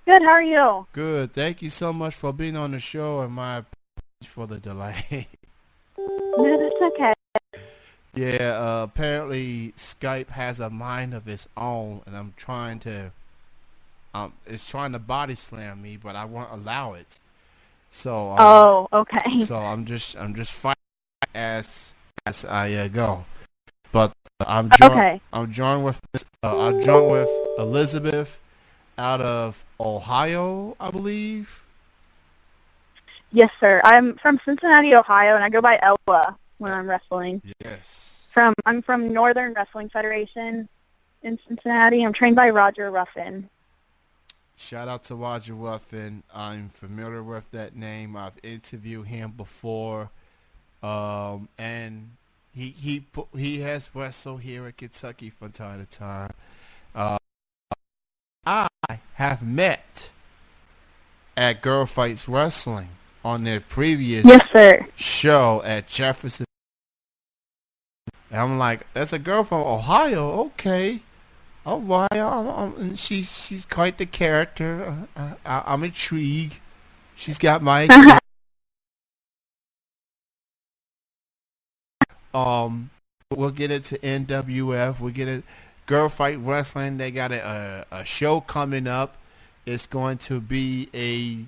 Good, how are you? Good. Thank you so much for being on the show and my apologies for the delay. No, that's okay. Yeah, apparently Skype has a mind of its own and I'm trying to it's trying to body slam me, but I won't allow it. So Oh, okay. I'm just fighting as I go. But Okay. I'm joined with I'm joined with Elizabeth out of Ohio, I believe. Yes, sir. I'm from Cincinnati, Ohio, and I go by Ella when I'm wrestling. Yes. I'm from Northern Wrestling Federation in Cincinnati. I'm trained by Roger Ruffin. Shout out to Roger Ruffin. I'm familiar with that name. I've interviewed him before, and he has wrestled here in Kentucky from time to time. Uh, I have met at Girl Fights Wrestling on their previous Yes, sir. show at Jefferson, and I'm like, "That's a girl from Ohio, okay." All right, and she's quite the character. I'm intrigued. She's got my attention. Um, we'll get into NWF. We'll get it. Girl Fight Wrestling. They got a show coming up. It's going to be a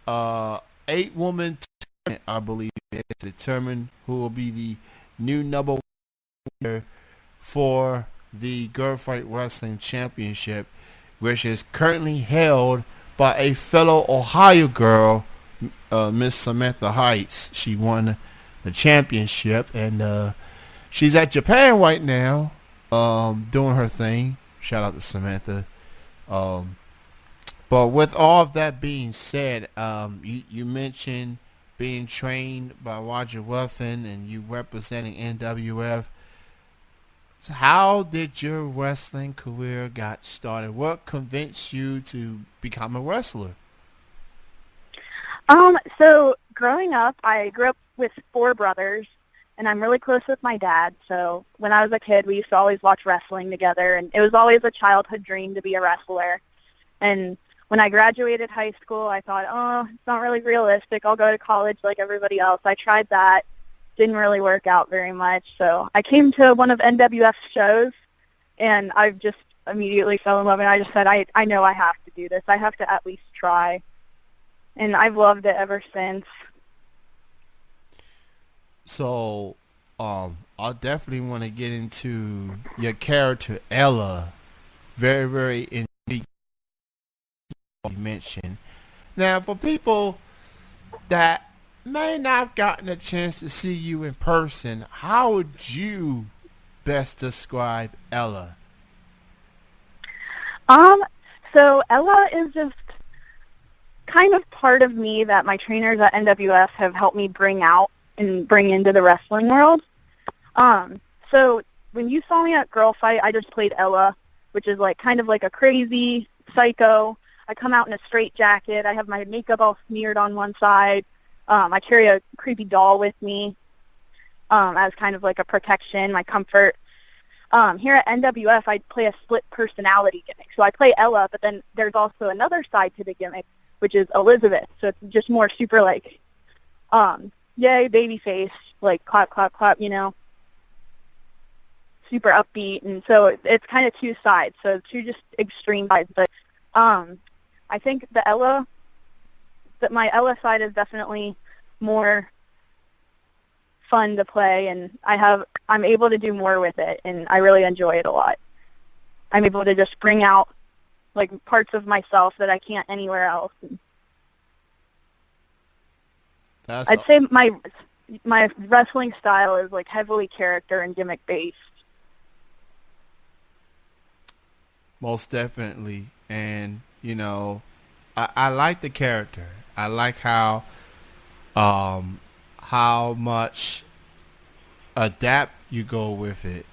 8-woman tournament, I believe, to determine who will be the new number one winner for the Girl Fight Wrestling Championship, which is currently held by a fellow Ohio girl, Miss Samantha Heights. She won the championship, and she's at Japan right now, doing her thing. Shout out to Samantha. Um, but with all of that being said, you mentioned being trained by Roger Ruffin and you representing NWF. So how did your wrestling career got started? What convinced you to become a wrestler? So growing up, I grew up with four brothers, and I'm really close with my dad. So when I was a kid, we used to always watch wrestling together, and it was always a childhood dream to be a wrestler. And when I graduated high school, I thought, oh, it's not really realistic. I'll go to college like everybody else. I tried that. Didn't really work out very much. So I came to one of NWF's shows, and I just immediately fell in love, and I just said, I know I have to do this. I have to at least try. And I've loved it ever since. So, I definitely want to get into your character Ella. Very, very intriguing. You mentioned. Now, for people that may not have gotten a chance to see you in person, how would you best describe Ella? Um, so Ella is just kind of part of me that my trainers at NWF have helped me bring out and bring into the wrestling world. Um, so when you saw me at Girl Fight, I just played Ella, which is like kind of like a crazy psycho. I come out in a straight jacket. I have my makeup all smeared on one side. I carry a creepy doll with me as kind of like a protection, my comfort. Here at NWF, I play a split personality gimmick. So I play Ella, but then there's also another side to the gimmick, which is Elizabeth. So it's just more super like, yay, baby face, like clap, clap, clap, super upbeat. And so it's kind of two sides. So two just extreme sides. But I think that my Ella side is definitely more fun to play, and I'm able to do more with it, and I really enjoy it a lot. I'm able to just bring out like parts of myself that I can't anywhere else. That's I'd say my wrestling style is like heavily character and gimmick based. most definitely. And, I like the character. I like how much adapt you go with it.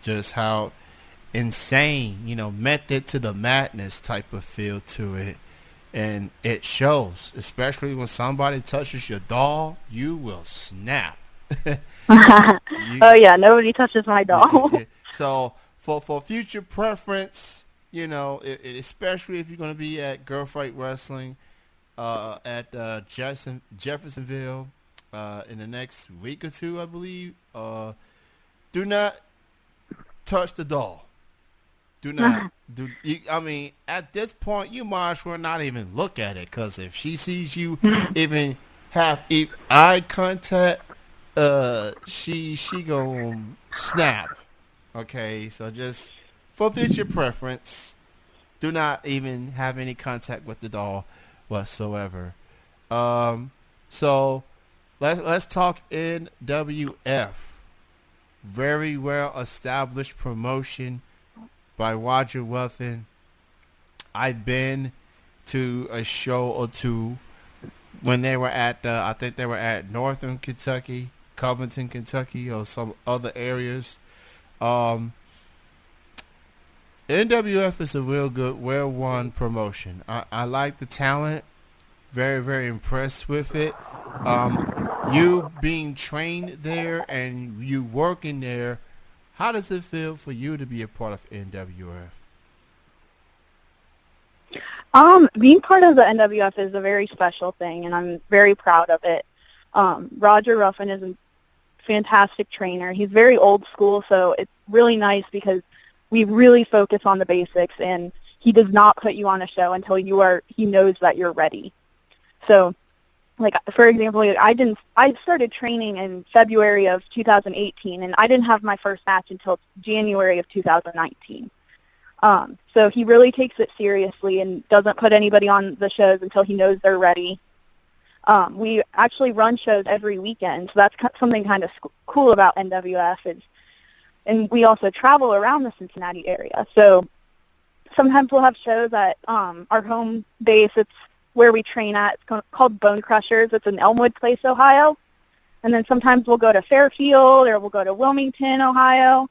Just how insane, method to the madness type of feel to it. And it shows, especially when somebody touches your doll, you will snap. you, Oh yeah, nobody touches my doll. so for future preference, especially if you're going to be at Girl Fight Wrestling at Jeffersonville in the next week or two, I believe. Do not touch the doll. Do not do. I mean, at this point, you might as well not even look at it, because if she sees you even have eye contact, she gonna snap. Okay, so just for future preference, do not even have any contact with the doll whatsoever. So let's talk NWF. Very well established promotion by Roger Ruffin. I've been to a show or two when they were at, I think they were at Northern Kentucky, Covington, Kentucky, or some other areas. NWF is a real good, well-run promotion. I like the talent. Very, very impressed with it. You being trained there and you working there, how does it feel for you to be a part of NWF? Being part of the NWF is a very special thing, and I'm very proud of it. Roger Ruffin is a fantastic trainer. He's very old school, so it's really nice because we really focus on the basics, and he does not put you on a show until he knows that you're ready. So, like, for example, I started training in February of 2018, and I didn't have my first match until January of 2019. So he really takes it seriously and doesn't put anybody on the shows until he knows they're ready. We actually run shows every weekend, so that's something kind of cool about NWF. And we also travel around the Cincinnati area. So sometimes we'll have shows at our home base. It's where we train at. It's called Bone Crushers. It's in Elmwood Place, Ohio. And then sometimes we'll go to Fairfield, or we'll go to Wilmington, Ohio.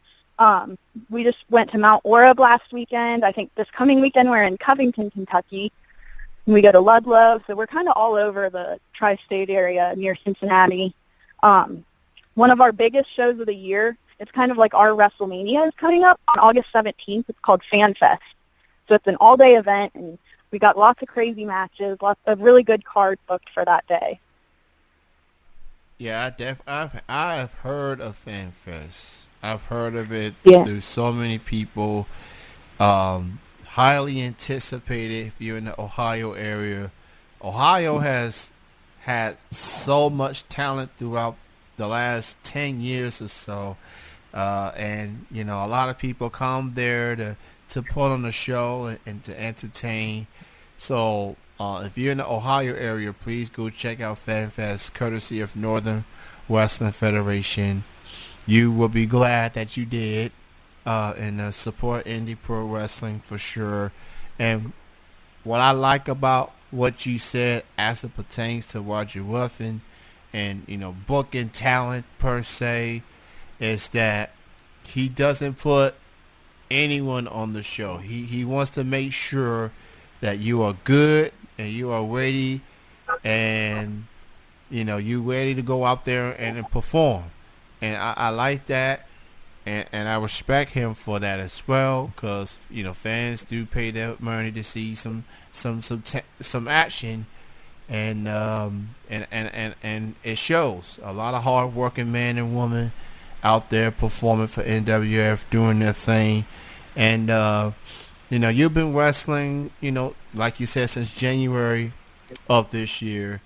We just went to Mount Orab last weekend. I think this coming weekend we're in Covington, Kentucky. And we go to Ludlow. So we're kind of all over the tri-state area near Cincinnati. One of our biggest shows of the year, it's kind of like our WrestleMania, is coming up on August 17th. It's called Fan Fest. So it's an all-day event, and we got lots of crazy matches, lots of really good cards booked for that day. Yeah, I've heard of Fan Fest. I've heard of it through so many people. Highly anticipated if you're in the Ohio area. Ohio has had so much talent throughout the last 10 years or so. And, a lot of people come there to put on a show and to entertain. So if you're in the Ohio area, please go check out Fan Fest, courtesy of Northern Wrestling Federation. You will be glad that you did, and support indie pro wrestling for sure. And what I like about what you said as it pertains to Roger Ruffin and, booking talent per se, is that he doesn't put anyone on the show. He wants to make sure that you are good and you are ready, and you ready to go out there and perform. And I like that, and I respect him for that as well, because fans do pay their money to see some action, and it shows. A lot of hard working men and women out there performing for NWF, doing their thing. And you've been wrestling, like you said, since January of this year.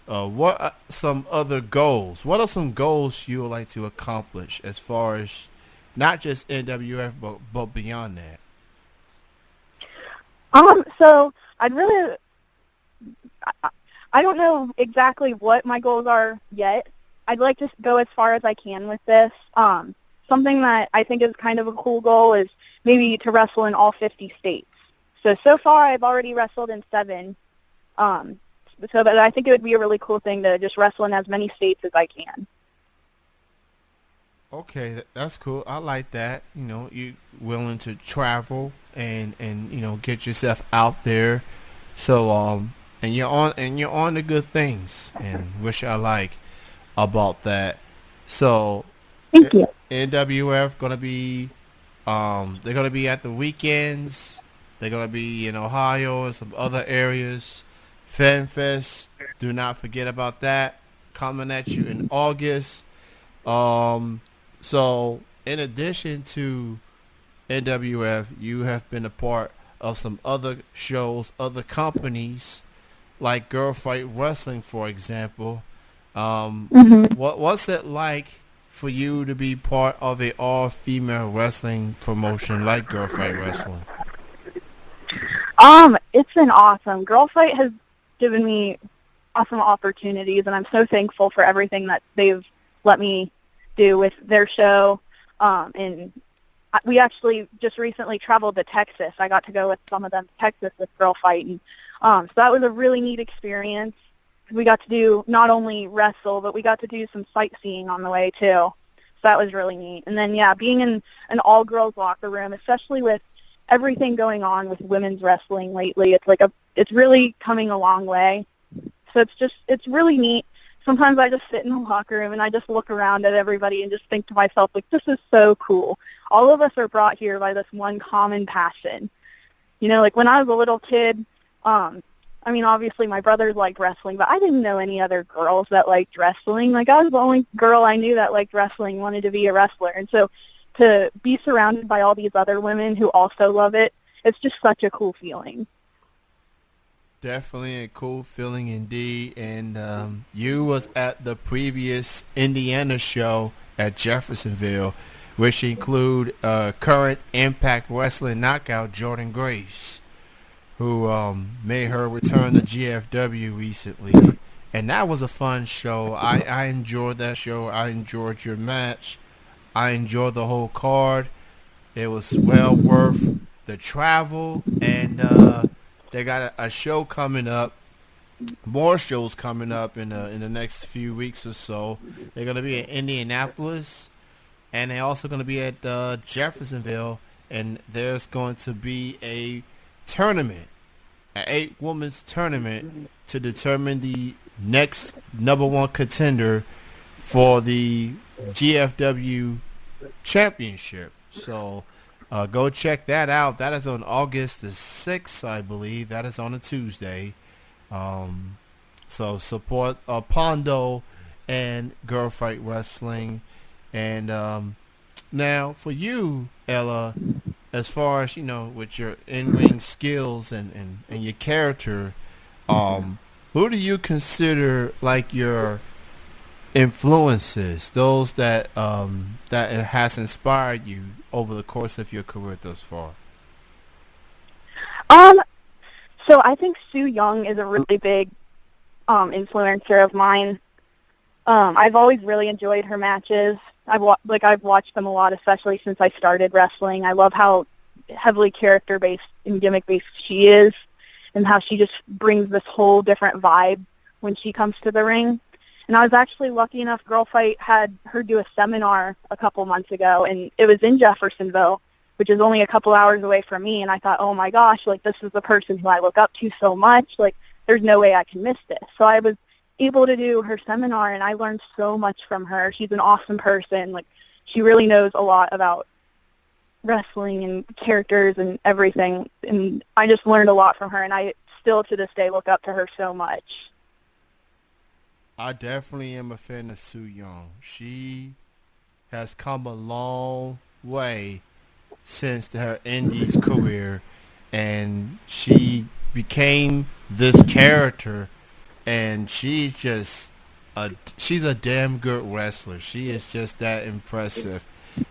What are some other goals? What are some goals you would like to accomplish as far as not just NWF but beyond that? So I don't know exactly what my goals are yet. I'd like to go as far as I can with this. Something that I think is kind of a cool goal is maybe to wrestle in all 50 states. So far I've already wrestled in 7. But I think it would be a really cool thing to just wrestle in as many states as I can. Okay, that's cool. I like that. You willing to travel and get yourself out there. So and you're on the good things, and which I like about that. So thank you. NWF gonna be They're gonna be at the weekends. They're gonna be in Ohio and some other areas. FanFest, do not forget about that. Coming at you in August. Um, so in addition to NWF, you have been a part of some other shows, other companies like Girl Fight Wrestling, for example. Hmm. What's it like for you to be part of a all female wrestling promotion like Girl Fight Wrestling? It's been awesome. Girl Fight has given me awesome opportunities, and I'm so thankful for everything that they've let me do with their show. And we actually just recently traveled to Texas. I got to go with some of them to Texas with Girl Fight, and so that was a really neat experience. We got to do not only wrestle, but we got to do some sightseeing on the way too. So that was really neat. And then yeah, being in an all-girls locker room, especially with everything going on with women's wrestling lately, it's really coming a long way. So it's really neat. Sometimes I just sit in the locker room and I just look around at everybody and just think to myself, like, this is so cool. All of us are brought here by this one common passion. You know, like when I was a little kid, I mean, obviously my brothers liked wrestling, but I didn't know any other girls that liked wrestling. Like, I was the only girl I knew that liked wrestling, wanted to be a wrestler. And so to be surrounded by all these other women who also love it, it's just such a cool feeling. Definitely a cool feeling indeed. And you was at the previous Indiana show at Jeffersonville, which include current Impact Wrestling knockout Jordan Grace, who made her return to GFW recently. And that was a fun show. I enjoyed that show. I enjoyed your match. I enjoyed the whole card. It was well worth the travel. And they got a show coming up. More shows coming up in the next few weeks or so. They're gonna be in Indianapolis, and they're also gonna be at Jeffersonville. And there's going to be a tournament, an 8-women's tournament to determine the next number one contender for the GFW championship. So go check that out. That is on August the 6th, I believe. That is on a Tuesday. So support Pondo and Girl Fight Wrestling. And now for you, Ella, as far as, with your in-ring skills and your character, who do you consider like your influences, those that has inspired you over the course of your career thus far? Um, so I think Sue Young is a really big influencer of mine. I've always really enjoyed her matches. I've watched them a lot, especially since I started wrestling. I love how heavily character-based and gimmick-based she is, and how she just brings this whole different vibe when she comes to the ring. And I was actually lucky enough, Girl Fight had her do a seminar a couple months ago, and it was in Jeffersonville, which is only a couple hours away from me. And I thought, oh my gosh, like, this is the person who I look up to so much. Like, there's no way I can miss this. So I was able to do her seminar, and I learned so much from her. She's an awesome person. Like, she really knows a lot about wrestling and characters and everything. And I just learned a lot from her, and I still to this day look up to her so much. I definitely am a fan of Sue Young. She has come a long way since her Indies career, and she became this character, and she's a damn good wrestler. She is just that impressive,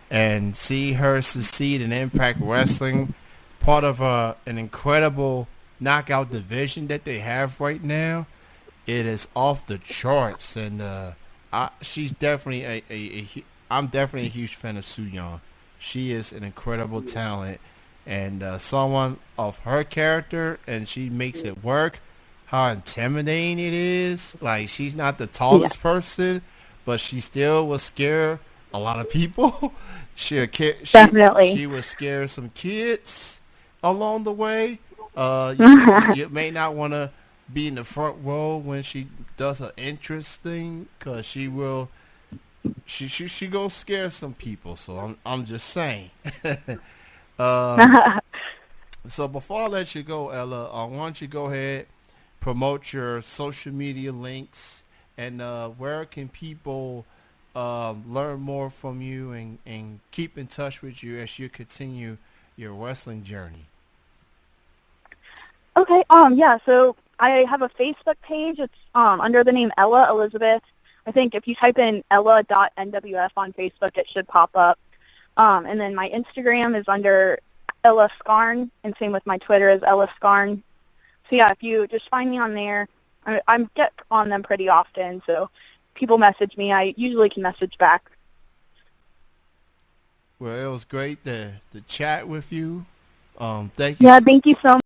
and see her succeed in Impact Wrestling, part of an incredible knockout division that they have right now. It is off the charts, and she's definitely I'm definitely a huge fan of Soo Young. She is an incredible talent, and someone of her character, and she makes it work. How intimidating it is! Like, she's not the tallest person, but she still will scare a lot of people. Definitely. She will scare some kids along the way. You may not want to be in the front row when she does her entrance thing, because she will She gonna scare some people. So I'm just saying. um, so before I let you go, Ella, why don't you go ahead, promote your social media links, and where can people learn more from you and keep in touch with you as you continue your wrestling journey? Okay, yeah, so I have a Facebook page. It's under the name Ella Elizabeth. I think if you type in ella.nwf on Facebook, it should pop up. And then my Instagram is under Ella Scarn, and same with my Twitter is Ella Scarn. So yeah, if you just find me on there, I get on them pretty often, so people message me. I usually can message back. Well, it was great to chat with you. Thank you Yeah, so thank you so